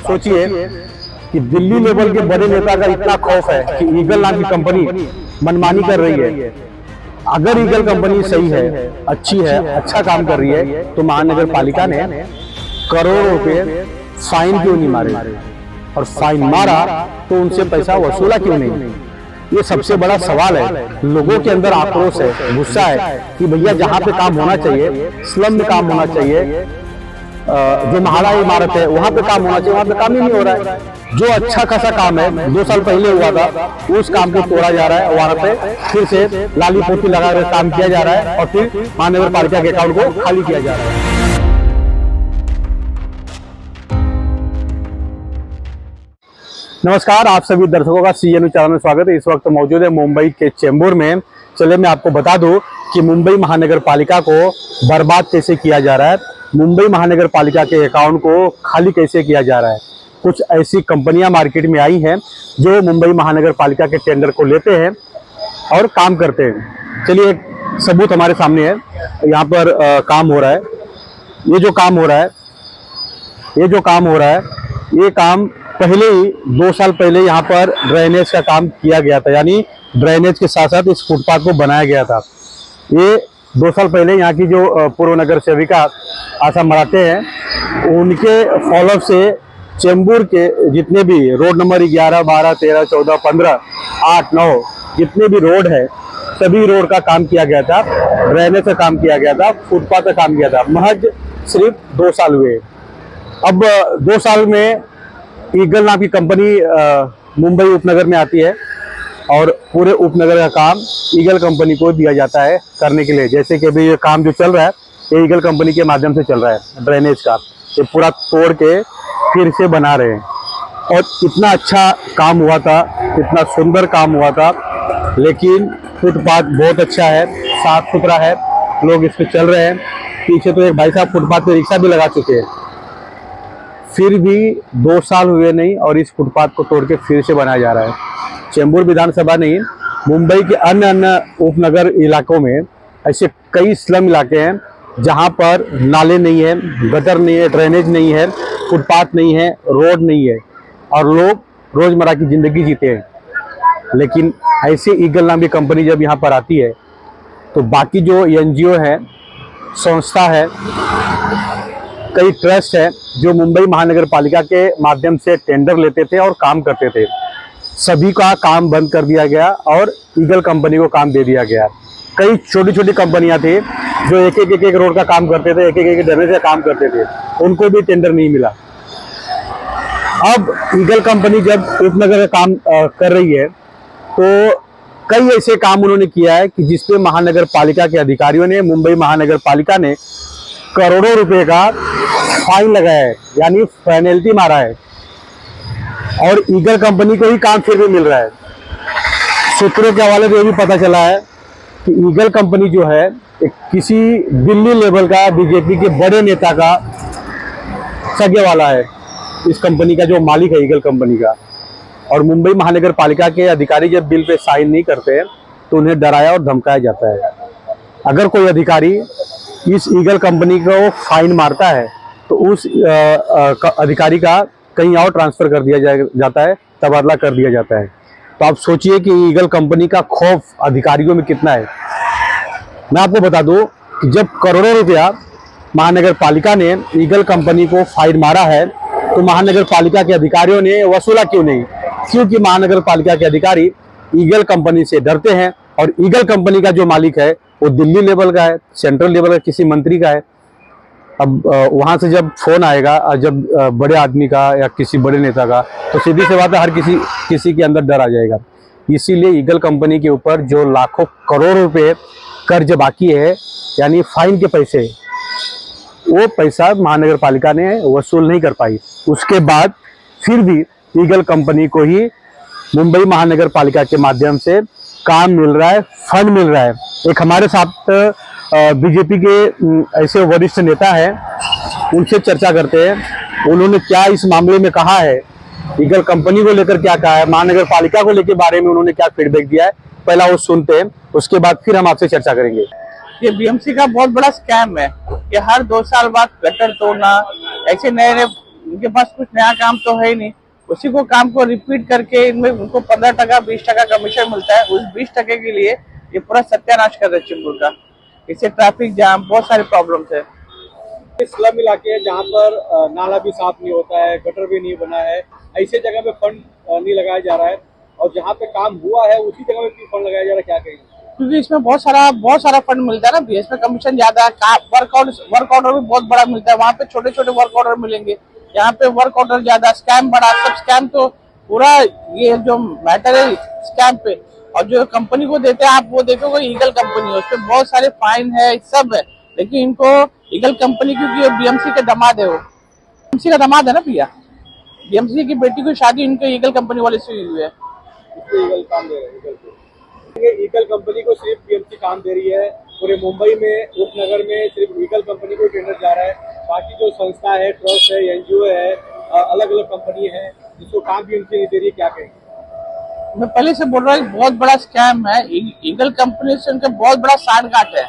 सोचिए कि दिल्ली लेवल के बड़े नेता का इतना खौफ है कि ईगल नाम की कंपनी मनमानी कर रही है। अगर ईगल कंपनी सही है, अच्छी है, अच्छा काम कर रही है, तो महानगर पालिका ने करोड़ों रुपए फाइन क्यों नहीं मारे, और फाइन मारा तो उनसे पैसा वसूला क्यों नहीं? ये सबसे बड़ा सवाल है। लोगों के अंदर आक्रोश है, गुस्सा है कि भैया जहाँ पे काम होना चाहिए, स्लम में काम होना चाहिए, जो महाड़ा इमारत है वहां पे काम होना चाहिए, वहां पे काम ही नहीं हो रहा है। जो अच्छा खासा काम है 2 साल पहले हुआ था, उस काम को तोड़ा जा रहा है, वहां पे फिर से लाली पोती लगाकर काम किया जा रहा है और फिर महानगर पालिका के अकाउंट को खाली किया जा रहा है। नमस्कार, आप सभी दर्शकों का CNU चैनल में स्वागत है। इस वक्त मौजूद है मुंबई के चेंबूर में। चलिए मैं आपको बता दूं कि मुंबई महानगर पालिका को बर्बाद कैसे किया जा रहा है, मुंबई महानगर पालिका के अकाउंट को खाली कैसे किया जा रहा है। कुछ ऐसी कंपनियां मार्केट में आई हैं जो मुंबई महानगर पालिका के टेंडर को लेते हैं और काम करते हैं। चलिए एक सबूत हमारे सामने है। यहाँ पर काम हो रहा है। ये जो काम हो रहा है, ये काम पहले ही 2 साल पहले यहाँ पर ड्रेनेज का काम किया गया था, यानी ड्रेनेज के साथ साथ इस फुटपाथ को बनाया गया था। ये 2 साल पहले यहाँ की जो पूर्व नगर सेविका आशा मराठे हैं, उनके फॉलोअप से चेंबूर के जितने भी रोड नंबर 11, 12, 13, 14, 15, 8, 9 जितने भी रोड है, सभी रोड का काम किया गया था, ड्रेनेज का काम किया गया था, फुटपाथ का काम किया था। महज सिर्फ 2 साल हुए। अब 2 साल में ईगल नाम की कंपनी मुंबई उपनगर में आती है और पूरे उपनगर का काम ईगल कंपनी को दिया जाता है करने के लिए। जैसे कि अभी ये काम जो चल रहा है, ये ईगल कंपनी के माध्यम से चल रहा है। ड्रेनेज का ये पूरा तोड़ के फिर से बना रहे हैं और इतना अच्छा काम हुआ था, इतना सुंदर काम हुआ था, लेकिन फुटपाथ बहुत अच्छा है, साफ सुथरा है, लोग इस पे चल रहे हैं। पीछे तो एक भाई साहब फुटपाथ पे रिक्शा भी लगा चुके हैं, फिर भी 2 साल हुए नहीं और इस फुटपाथ को तोड़ के फिर से बनाया जा रहा है। चेंबूर विधानसभा नहीं, मुंबई के अन्य उपनगर इलाकों में ऐसे कई स्लम इलाके हैं जहां पर नाले नहीं है, गटर नहीं है, ड्रेनेज नहीं है, फुटपाथ नहीं है, रोड नहीं है और लोग रोजमर्रा की जिंदगी जीते हैं। लेकिन ऐसे ईगल नाम की कंपनी जब यहाँ पर आती है तो बाकी जो NGO है, संस्था है, कई ट्रस्ट है जो मुंबई महानगर पालिका के माध्यम से टेंडर लेते थे और काम करते थे, सभी का काम बंद कर दिया गया और ईगल कंपनी को काम दे दिया गया। कई छोटी छोटी कंपनियां थी जो एक रोड का काम करते थे, एक ड्रेनेज का काम करते थे, उनको भी टेंडर नहीं मिला। अब ईगल कंपनी जब उपनगर का काम कर रही है तो कई ऐसे काम उन्होंने किया है कि जिसपे महानगर पालिका के अधिकारियों ने, मुंबई महानगर पालिका ने करोड़ों रुपए का फाइन लगाया है, यानी पेनल्टी मारा है, और ईगल कंपनी को ही काम फिर भी मिल रहा है। सूत्रों के हवाले से ये भी पता चला है कि ईगल कंपनी जो है किसी दिल्ली लेवल का बीजेपी के बड़े नेता का सगे वाला है। इस कंपनी का जो मालिक है ईगल कंपनी का, और मुंबई महानगर पालिका के अधिकारी जब बिल पे साइन नहीं करते हैं तो उन्हें डराया और धमकाया जाता है। अगर कोई अधिकारी इस ईगल कंपनी को फाइन मारता है तो उस अधिकारी का कहीं और ट्रांसफर कर दिया जाता है, तबादला कर दिया जाता है। तो आप सोचिए कि ईगल कंपनी का खौफ अधिकारियों में कितना है। मैं आपको बता दूं कि जब करोड़ों रुपया महानगर पालिका ने ईगल कंपनी को फाइन मारा है तो महानगर पालिका के अधिकारियों ने वसूला क्यों नहीं? क्योंकि महानगर पालिका के अधिकारी ईगल कंपनी से डरते हैं और ईगल कंपनी का जो मालिक है वो दिल्ली लेवल का है, सेंट्रल लेवल का किसी मंत्री का है। अब वहां से जब फोन आएगा, जब बड़े आदमी का या किसी बड़े नेता का, तो सीधी सी बात है हर किसी के अंदर डर आ जाएगा। इसीलिए ईगल कंपनी के ऊपर जो लाखों करोड़ रुपए कर्ज बाकी है, यानी फाइन के पैसे, वो पैसा महानगर पालिका ने वसूल नहीं कर पाई। उसके बाद फिर भी ईगल कंपनी को ही मुंबई महानगर पालिका के माध्यम से काम मिल रहा है, फंड मिल रहा है। एक हमारे साथ बीजेपी के ऐसे वरिष्ठ नेता हैं, उनसे चर्चा करते हैं। उन्होंने क्या इस मामले में कहा है, ईगल कंपनी को लेकर क्या कहा है, महानगर पालिका को लेकर बारे में उन्होंने क्या फीडबैक दिया है, पहला वो सुनते हैं, उसके बाद फिर हम आपसे चर्चा करेंगे। ये BMC का बहुत बड़ा स्कैम है कि हर 2 साल बाद गटर तोड़ना, ऐसे नए नए इनके पास कुछ नया काम तो है ही नहीं, उसी को काम को रिपीट करके इनमें उनको 15% 20% कमीशन मिलता है। उस 20% के लिए ये पूरा सत्यानाश कर रहे हैं चेंबूर का। इससे ट्रैफिक जाम, बहुत सारे प्रॉब्लम्स है। स्लम इलाके हैं जहाँ पर नाला भी साफ नहीं होता है, गटर भी नहीं बना है, ऐसे जगह पे फंड नहीं लगाया जा रहा है, और जहाँ पे काम हुआ है उसी जगह पे क्यों फंड लगाया जा रहा है, क्या कहेंगे? क्योंकि इसमें बहुत सारा फंड मिलता है ना, इसमें कमीशन ज्यादा है। वर्क ऑर्डर भी बहुत बड़ा मिलता है, वहाँ पे छोटे छोटे वर्क ऑर्डर मिलेंगे, यहाँ पे वर्क ऑर्डर ज्यादा, स्कैम बड़ा। सब स्कैम तो पूरा ये जो मैटर है स्कैम पे। और जो कंपनी को देते हैं आप वो देखोगे ईगल कंपनी है, उसपे बहुत सारे फाइन है, सब है। लेकिन इनको ईगल कंपनी, क्योंकि बीएमसी के दामाद है, वो बीएमसी का दामाद है ना भैया, बीएमसी की बेटी की शादी इनके ईगल कंपनी वाले से हुई है। ईगल काम दे रहे हैं, ईगल कंपनी को सिर्फ बीएमसी काम दे रही है। पूरे मुंबई में उपनगर में सिर्फ ईगल कंपनी को टेंडर जा रहा है, बाकी जो संस्था है, ट्रस्ट है, एनजीओ है, अलग अलग कंपनी है जिसको काम बीएमसी नहीं दे रही है, क्या कहेंगे? मैं पहले से बोल रहा हूँ बहुत बड़ा स्कैम है। ईगल कंपनी से उनका बहुत बड़ा साठगांठ है,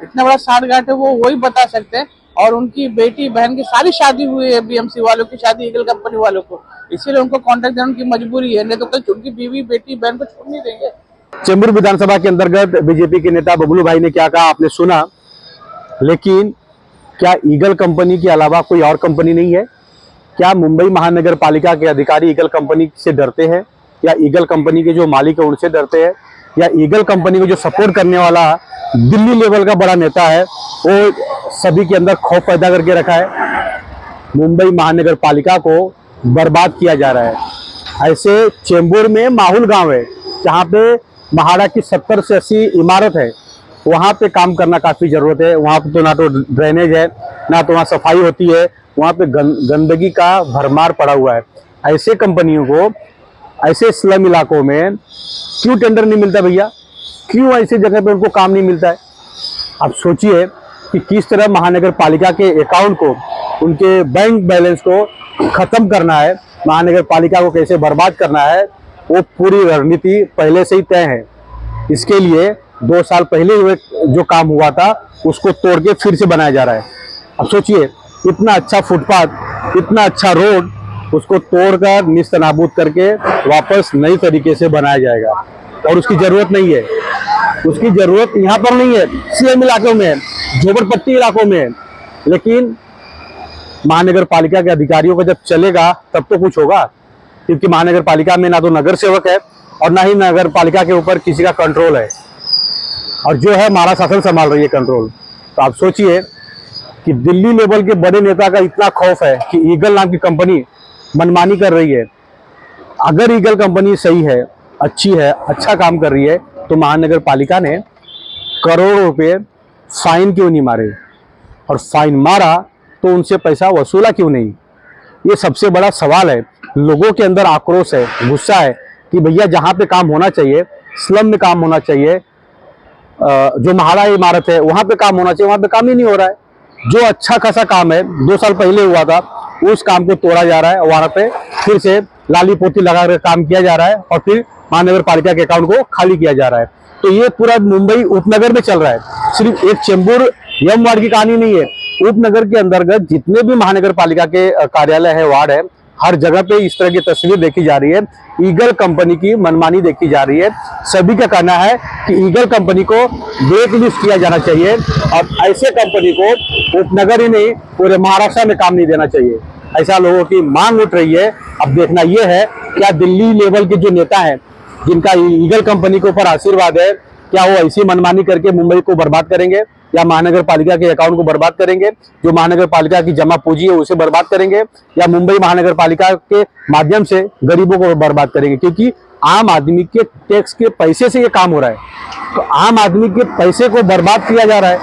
इतना बड़ा साठगांठ है वो वही बता सकते हैं। और उनकी बेटी बहन की सारी शादी हुई है, बीएमसी वालों की शादी ईगल कंपनी वालों को, इसीलिए उनको कॉन्ट्रैक्ट देना उनकी मजबूरी है, नहीं तो कल उनकी बीवी बेटी बहन को छोड़ नहीं देंगे। चेंबूर विधानसभा के अंतर्गत बीजेपी के नेता बबलू भाई ने क्या कहा आपने सुना, लेकिन क्या ईगल कंपनी के अलावा कोई और कंपनी नहीं है? क्या मुंबई महानगर पालिका के अधिकारी ईगल कंपनी से डरते हैं, या ईगल कंपनी के जो मालिक है उनसे डरते हैं, या ईगल कंपनी को जो सपोर्ट करने वाला दिल्ली लेवल का बड़ा नेता है वो सभी के अंदर खौफ पैदा करके रखा है? मुंबई महानगर पालिका को बर्बाद किया जा रहा है। ऐसे चेंबूर में माहौल गांव है जहां पे महाड़ा की 70 से 80 इमारत है, वहां पे काम करना काफी जरूरत है। वहां पे तो ना तो ड्रेनेज है, ना तो वहां सफाई होती है, वहां पे गंदगी का भरमार पड़ा हुआ है। ऐसे कंपनियों को ऐसे स्लम इलाकों में क्यों टेंडर नहीं मिलता भैया? क्यों ऐसी जगह पे उनको काम नहीं मिलता है? आप सोचिए कि किस तरह महानगर पालिका के अकाउंट को, उनके बैंक बैलेंस को खत्म करना है, महानगर पालिका को कैसे बर्बाद करना है, वो पूरी रणनीति पहले से ही तय है। इसके लिए 2 साल पहले जो काम हुआ था उसको तोड़ के फिर से बनाया जा रहा है। अब सोचिए, इतना अच्छा फुटपाथ, इतना अच्छा रोड, उसको तोड़कर निस्तनाबूद करके वापस नई तरीके से बनाया जाएगा, और उसकी जरूरत नहीं है। उसकी जरूरत यहाँ पर नहीं है, सीएम इलाकों में है, झोपड़पट्टी इलाकों में है। लेकिन महानगर पालिका के अधिकारियों को जब चलेगा तब तो कुछ होगा, क्योंकि महानगर पालिका में ना तो नगर सेवक है और ना ही नगर पालिका के ऊपर किसी का कंट्रोल है, और जो है हमारा शासन संभाल रही है कंट्रोल। तो आप सोचिए कि दिल्ली लेवल के बड़े नेता का इतना खौफ है कि ईगल नाम की कंपनी मनमानी कर रही है। अगर ईगल कंपनी सही है, अच्छी है, अच्छा काम कर रही है, तो महानगर पालिका ने करोड़ों रुपए फाइन क्यों नहीं मारे? और फाइन मारा तो उनसे पैसा वसूला क्यों नहीं? ये सबसे बड़ा सवाल है। लोगों के अंदर आक्रोश है, गुस्सा है कि भैया जहाँ पे काम होना चाहिए, स्लम में काम होना चाहिए, जो महाड़ा इमारत है वहां पे काम होना चाहिए, वहां पे काम ही नहीं हो रहा है। जो अच्छा खासा काम है 2 साल पहले हुआ था, उस काम को तोड़ा जा रहा है, वहां पे फिर से लाली पोती लगाकर काम किया जा रहा है, और फिर महानगर पालिका के अकाउंट को खाली किया जा रहा है। तो ये पूरा मुंबई उपनगर में चल रहा है, सिर्फ एक चेंबूर यम वार्ड की कहानी नहीं है। उपनगर के अंतर्गत जितने भी महानगर पालिका के कार्यालय है, वार्ड है, हर जगह पे इस तरह की तस्वीर देखी जा रही है। ईगल कंपनी की मनमानी देखी जा रही है। सभी का कहना है कि ईगल कंपनी को ब्लैक लिस्ट किया जाना चाहिए, और ऐसे कंपनी को उपनगर ही नहीं पूरे महाराष्ट्र में काम नहीं देना चाहिए, ऐसा लोगों की मांग उठ रही है। अब देखना यह है क्या दिल्ली लेवल के जो नेता हैं, जिनका ईगल कंपनी के ऊपर आशीर्वाद है, क्या वो ऐसी मनमानी करके मुंबई को बर्बाद करेंगे, या महानगर पालिका के अकाउंट को बर्बाद करेंगे, जो महानगर पालिका की जमा पूंजी है उसे बर्बाद करेंगे, या मुंबई महानगर पालिका के माध्यम से गरीबों को बर्बाद करेंगे? क्योंकि आम आदमी के टैक्स के पैसे से ये काम हो रहा है, तो आम आदमी के पैसे को बर्बाद किया जा रहा है।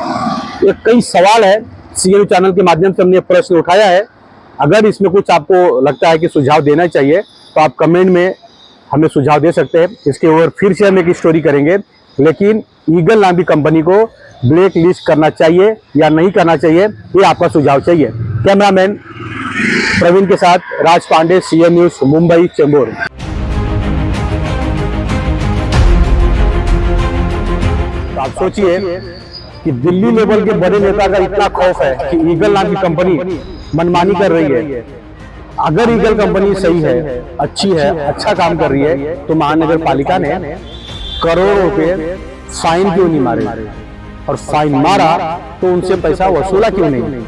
ये कई सवाल है, सीएम चैनल के माध्यम से हमने प्रश्न उठाया है। अगर इसमें कुछ आपको लगता है कि सुझाव देना चाहिए तो आप कमेंट में हमें सुझाव दे सकते हैं। इसके ऊपर फिर से हम एक स्टोरी करेंगे, लेकिन ईगल नाम की कंपनी को ब्लैक लिस्ट करना चाहिए या नहीं करना चाहिए, ये आपका सुझाव चाहिए। कैमरामैन प्रवीण के साथ राज पांडे, सीएम न्यूज, मुंबई, चेंबूर। तो आप सोचिए कि दिल्ली लेवल के बड़े नेता का इतना खौफ है कि ईगल नाम की कंपनी मनमानी कर रही है। अगर ईगल कंपनी सही है, अच्छी है, अच्छा काम कर रही है, तो महानगर पालिका ने करोड़ों रुपए फाइन क्यों नहीं मारे, और फाइन मारा तो उनसे पैसा वसूला क्यों नहीं?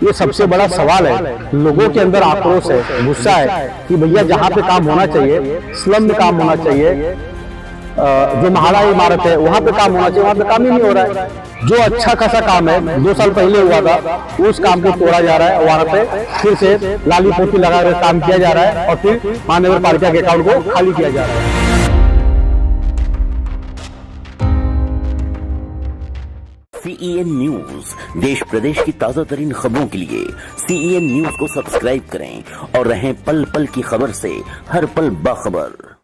ये सबसे बड़ा सवाल है। लोगों के अंदर आक्रोश है, गुस्सा है कि भैया जहाँ पे काम होना चाहिए, स्लम में काम होना चाहिए, जो महाड़ा इमारत है वहां पे काम होना चाहिए, वहां पे काम ही नहीं हो रहा है। जो अच्छा खासा काम है 2 साल पहले हुआ था, उस काम को तोड़ा जा रहा है, वहां पे फिर से लाली पोती लगा कर काम किया जा रहा है और फिर महानगर पालिका के अकाउंट को खाली किया जा रहा है। CEN न्यूज देश प्रदेश की ताजा तरीन खबरों के लिए CEN न्यूज को सब्सक्राइब करें और रहें पल पल की खबर से हर पल बाखबर।